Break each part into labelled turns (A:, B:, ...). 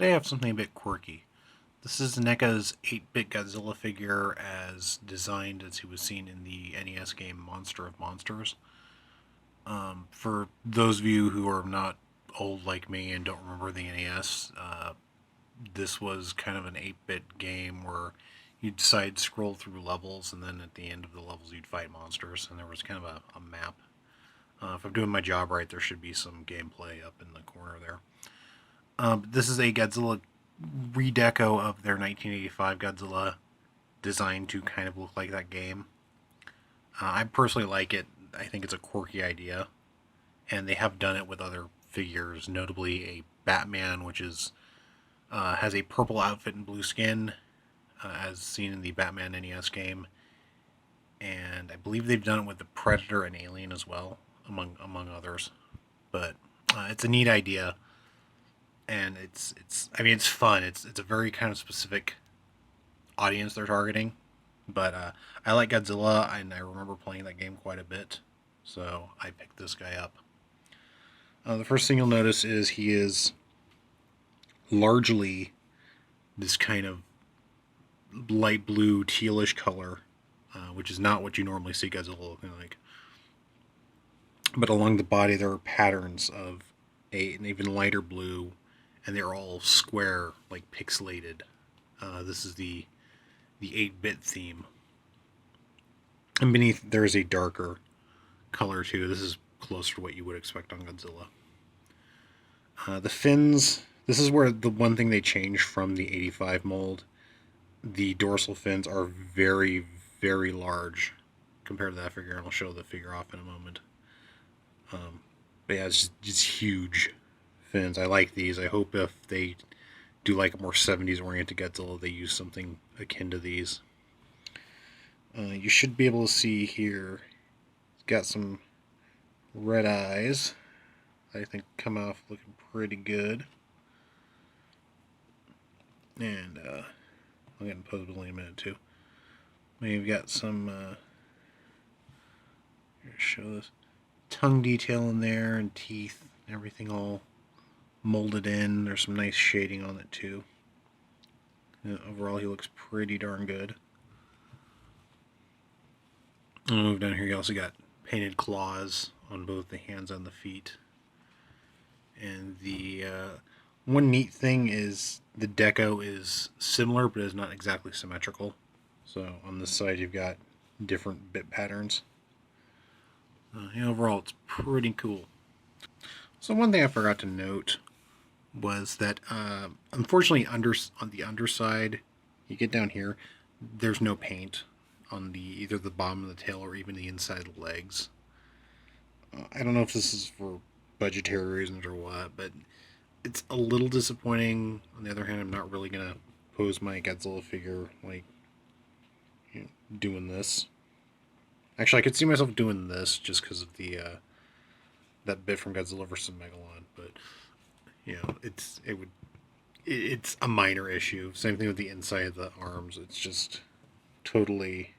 A: Today I have something a bit quirky. This is NECA's 8-bit Godzilla figure as designed as he was seen in the NES game Monster of Monsters. For those of you who are not old like me and don't remember the NES, this was kind of an 8-bit game where you'd side scroll through levels, and then at the end of the levels you'd fight monsters, and there was kind of a map. If I'm doing my job right, there should be some gameplay up in the corner there. This is a Godzilla Redeco of their 1985 Godzilla, designed to kind of look like that game. I personally like it. I think it's a quirky idea, and they have done it with other figures, notably a Batman, which is has a purple outfit and blue skin, as seen in the Batman NES game, and I believe they've done it with the Predator and Alien as well, among others. But it's a neat idea, and it's fun. It's a very kind of specific audience they're targeting, but I like Godzilla, and I remember playing that game quite a bit, so I picked this guy up. The first thing you'll notice is he is largely this kind of light blue tealish color, which is not what you normally see Godzilla looking like. But along the body there are patterns of an even lighter blue, and they're all square, like pixelated. This is the 8-bit theme. And beneath there is a darker color too. This is closer to what you would expect on Godzilla. The fins, this is where the one thing they changed from the 85 mold. The dorsal fins are very, very large compared to that figure, and I'll show the figure off in a moment. But yeah, it's just huge fins. I like these. I hope if they do like a more 70s oriented Godzilla, they use something akin to these. You should be able to see here, it's got some red eyes. I think come off looking pretty good. And I'll get in posability in a minute too. We've got some, here, show this, tongue detail in there, and teeth, and everything all molded in. There's some nice shading on it too. Overall, he looks pretty darn good. I'll move down here. You also got painted claws on both the hands and the feet. And the one neat thing is the deco is similar, but is not exactly symmetrical. So on this side, you've got different bit patterns. Overall, it's pretty cool. So one thing I forgot to note was that unfortunately on the underside, you get down here, there's no paint on either the bottom of the tail or even the inside of the legs. I don't know if this is for budgetary reasons or what, but it's a little disappointing. On the other hand, I'm not really gonna pose my Godzilla figure like doing this. Actually, I could see myself doing this just because of the that bit from Godzilla vs. Megalon, but it's a minor issue. Same thing with the inside of the arms. It's just totally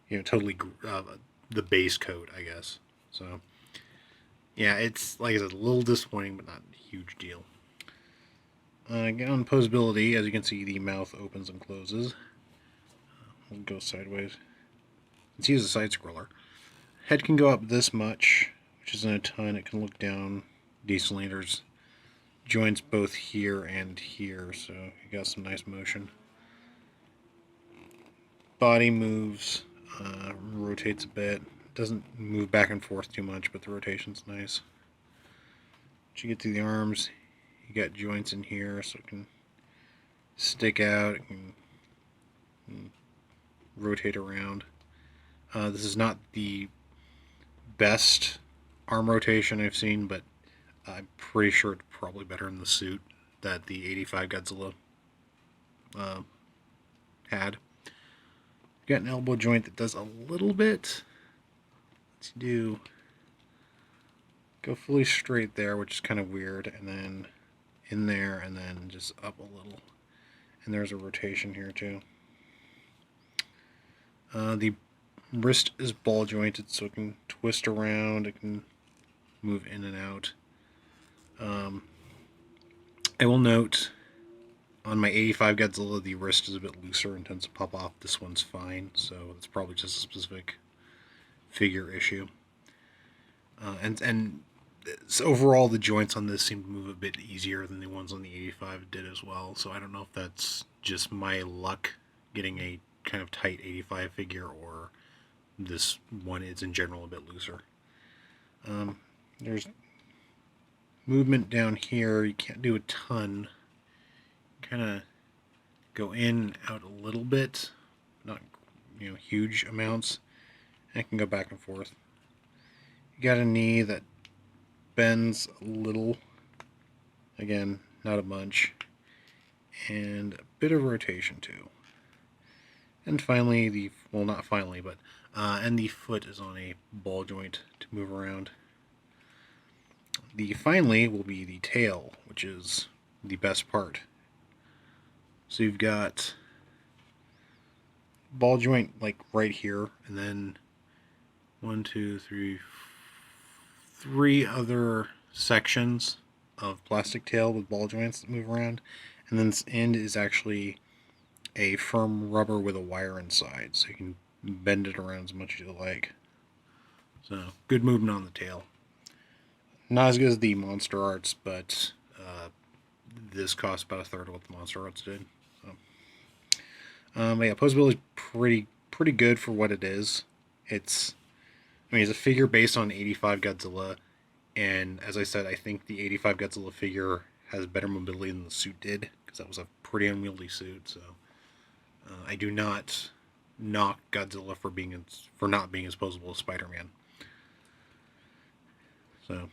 A: the base coat, I guess. So yeah, it's like I said, a little disappointing, but not a huge deal. Again, on posability, as you can see, the mouth opens and closes. We'll go sideways. Let's use a side scroller. Head can go up this much, which isn't a ton. It can look down decently. There's joints both here and here, so you got some nice motion. Body moves, rotates a bit. Doesn't move back and forth too much, but the rotation's nice. Once you get to the arms, you got joints in here, so it can stick out, it can rotate around. This is not the best arm rotation I've seen, but I'm pretty sure it's probably better in the suit that the 85 Godzilla had. Got an elbow joint that does a little bit. Let's go fully straight there, which is kind of weird, and then in there, and then just up a little. And there's a rotation here too. The wrist is ball jointed, so it can twist around, it can move in and out. I will note on my 85 Godzilla, the wrist is a bit looser and tends to pop off. This one's fine, so it's probably just a specific figure issue. And so overall, the joints on this seem to move a bit easier than the ones on the 85 did as well. So I don't know if that's just my luck getting a kind of tight 85 figure, or this one is in general a bit looser. There's movement down here. You can't do a ton. Kind of go in, out a little bit, not huge amounts. And I can go back and forth. You got a knee that bends a little. Again, not a bunch. And a bit of rotation too. And finally, not finally, but and the foot is on a ball joint to move around. The finally will be the tail, which is the best part. So you've got ball joint like right here, and then 1, 2, 3, 3 other sections of plastic tail with ball joints that move around, and then this end is actually a firm rubber with a wire inside, so you can bend it around as much as you like. So good movement on the tail. Not as good as the Monster Arts, but this costs about a third of what the Monster Arts did. So, yeah, posability is pretty good for what it is. It's a figure based on 85 Godzilla, and as I said, I think the 85 Godzilla figure has better mobility than the suit did, because that was a pretty unwieldy suit. So I do not knock Godzilla for not being as posable as Spider-Man. So,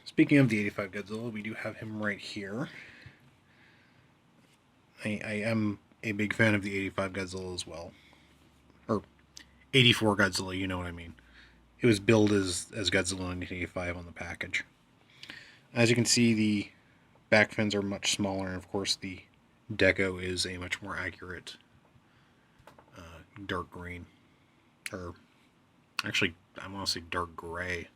A: speaking of the 85 Godzilla, we do have him right here. I am a big fan of the 85 Godzilla as well. Or 84 Godzilla, you know what I mean. It was billed as Godzilla 1985 on the package. As you can see, the back fins are much smaller, and of course the deco is a much more accurate dark green. Or, actually, I want to say dark gray.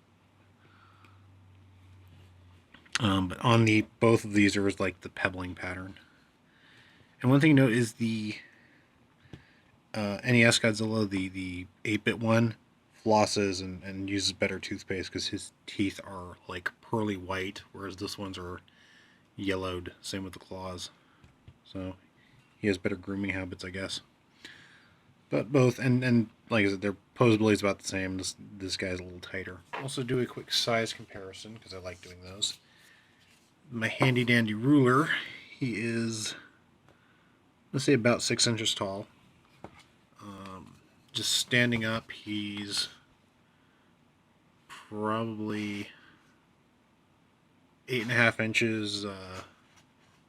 A: But on both of these, there is like the pebbling pattern. And one thing to note is the NES Godzilla, the 8-bit one, flosses and uses better toothpaste because his teeth are like pearly white, whereas this one's are yellowed. Same with the claws. So he has better grooming habits, I guess. But both, and like I said, their posability is about the same. This guy's a little tighter. Also do a quick size comparison because I like doing those. My handy dandy ruler, he is, let's say, about 6 inches tall. Just standing up, he's probably 8.5 inches.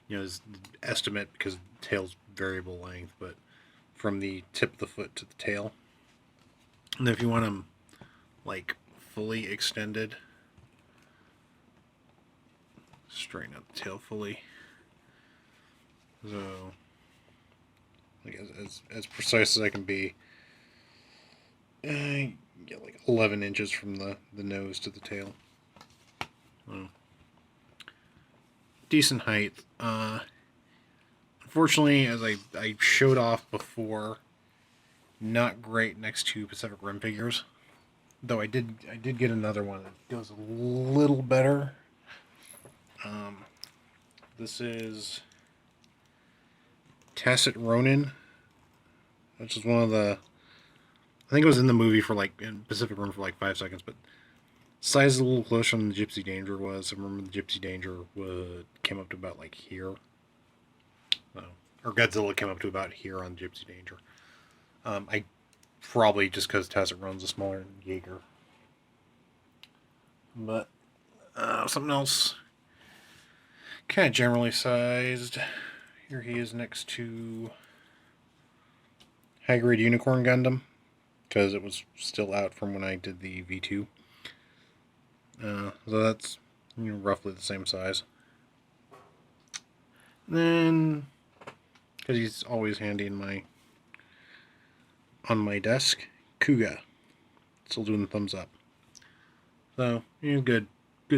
A: His estimate because the tail's variable length, but from the tip of the foot to the tail. And if you want them like fully extended, straighten up the tail fully. So, like as precise as I can be. Get like 11 inches from the nose to the tail. Well, decent height. Unfortunately, as I showed off before, not great next to Pacific Rim figures. Though I did get another one that goes a little better. This is Tacit Ronin, which is one of the, I think it was in the movie in Pacific Rim for like 5 seconds, but size is a little closer than the Gypsy Danger was. I remember the Gypsy Danger came up to about like here. Or Godzilla came up to about here on Gypsy Danger. I probably just because Tacit Ron's a smaller Jaeger. But something else, kind of generally sized. Here he is next to High Grade Unicorn Gundam, because it was still out from when I did the V2. So that's roughly the same size. And then, because he's always handy on my desk, Kuga, still doing the thumbs up. So good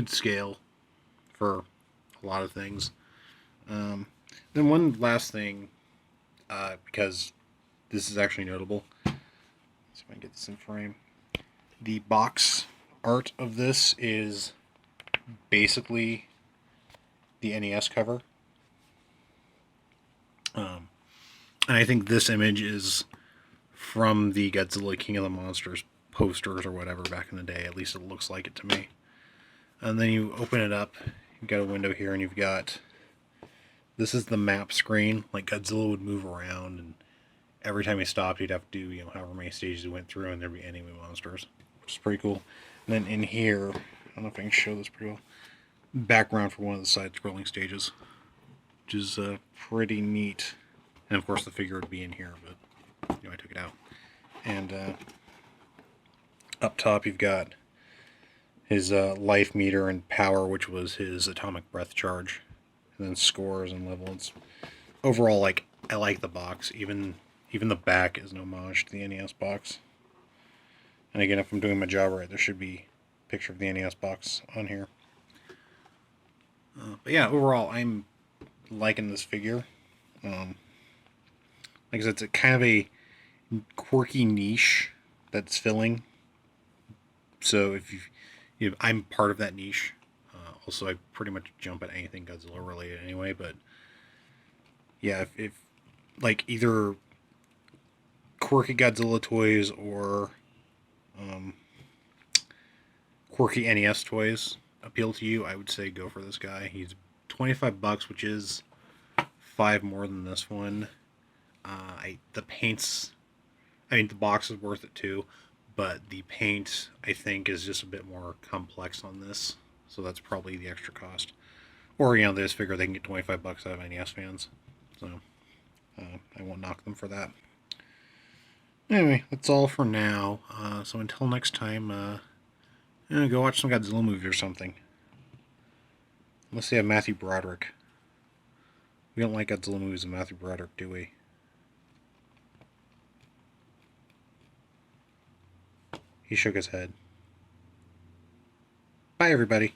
A: scale for a lot of things. Um, then one last thing, because this is actually notable. Let's see if I can get this in frame. The box art of this is basically the NES cover. And I think this image is from the Godzilla King of the Monsters posters or whatever back in the day. At least it looks like it to me. And then you open it up. You've got a window here, and you've got... This is the map screen. Like, Godzilla would move around, and every time he stopped, he'd have to do, however many stages he went through, and there'd be enemy monsters, which is pretty cool. And then in here, I don't know if I can show this pretty well, background for one of the side-scrolling stages, which is pretty neat. And of course the figure would be in here, but I took it out. And up top you've got his life meter and power, which was his atomic breath charge, and then scores and levels. Overall, like, I like the box. Even the back is an homage to the NES box. And again, if I'm doing my job right, there should be a picture of the NES box on here. But yeah, overall, I'm liking this figure. Like I said, it's a kind of a quirky niche that's filling. So if I'm part of that niche. Also, I pretty much jump at anything Godzilla related anyway. But yeah, if like either quirky Godzilla toys or quirky NES toys appeal to you, I would say go for this guy. He's $25, which is $5 more than this one. The paints, I mean, the box is worth it too, but the paint, I think, is just a bit more complex on this, so that's probably the extra cost. Or, they just figure they can get $25 out of NES fans, so I won't knock them for that. Anyway, that's all for now. So until next time, go watch some Godzilla movie or something. Unless they have Matthew Broderick. We don't like Godzilla movies with Matthew Broderick, do we? He shook his head. Bye, everybody.